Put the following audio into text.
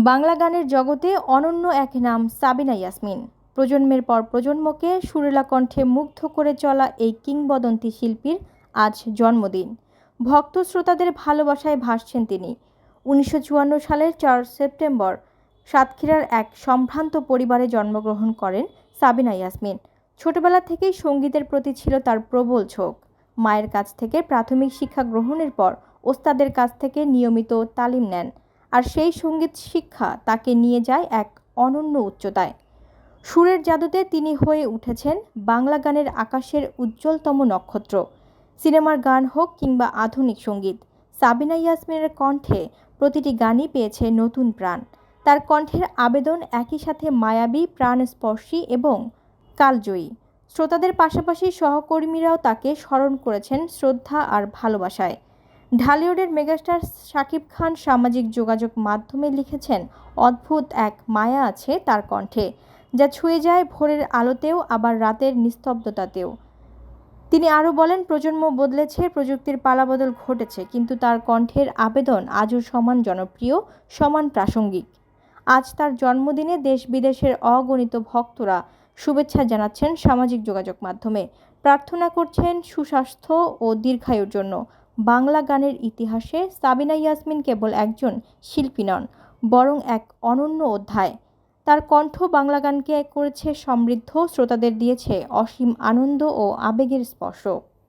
বাংলা গানের জগতে অনন্য এক নাম সাবিনা ইয়াসমিন। প্রজন্মের পর প্রজন্মকে সুরেলা কণ্ঠে মুগ্ধ করে চলা এই কিংবদন্তি শিল্পীর আজ জন্মদিন। ভক্ত শ্রোতাদের ভালোবাসায় ভাসছেন তিনি। ১৯৫৪ সালের ৪ সেপ্টেম্বর সাতক্ষীরার এক সম্ভ্রান্ত পরিবারে জন্মগ্রহণ করেন সাবিনা ইয়াসমিন। ছোটবেলা থেকেই সঙ্গীতের প্রতি ছিল তার প্রবল ঝোঁক। মায়ের কাছ থেকে প্রাথমিক শিক্ষা গ্রহণের পর ওস্তাদের কাছ থেকে নিয়মিত তালিম নেন, আর সেই সঙ্গীত শিক্ষা তাকে নিয়ে যায় এক অনন্য উচ্চতায়। সুরের জাদুতে তিনি হয়ে উঠেছেন বাংলা গানের আকাশের উজ্জ্বলতম নক্ষত্র। সিনেমার গান হোক কিংবা আধুনিক সঙ্গীত, সাবিনা ইয়াসমিনের কণ্ঠে প্রতিটি গানই পেয়েছে নতুন প্রাণ। তার কণ্ঠের আবেদন একই সাথে মায়াবী, প্রাণস্পর্শী এবং কালজয়ী। শ্রোতাদের পাশাপাশি সহকর্মীরাও তাকে স্মরণ করেছেন শ্রদ্ধা আর ভালোবাসায়। ঢালিউডের মেগাস্টার শাকিব খান সামাজিক যোগাযোগ মাধ্যমে লিখেছেন, অদ্ভুত এক মায়া আছে তার কণ্ঠে, যা ছুঁয়ে যায় ভোরের আলোতেও আবার রাতের নিস্তব্ধতাতেও। তিনি আরও বলেন, প্রজন্ম বদলেছে, প্রযুক্তির পালাবদল ঘটেছে, কিন্তু তার কণ্ঠের আবেদন আজও সমান জনপ্রিয়, সমান প্রাসঙ্গিক। আজ তার জন্মদিনে দেশ বিদেশের অগণিত ভক্তরা শুভেচ্ছা জানাচ্ছেন সামাজিক যোগাযোগ মাধ্যমে, প্রার্থনা করছেন সুস্বাস্থ্য ও দীর্ঘায়ুর জন্য। বাংলা গানের ইতিহাসে সাবিনা ইয়াসমিন কেবল একজন শিল্পী নন, বরং এক অনন্য অধ্যায়। তার কণ্ঠ বাংলা গানকে করেছে সমৃদ্ধ, শ্রোতাদের দিয়েছে অসীম আনন্দ ও আবেগের স্পর্শ।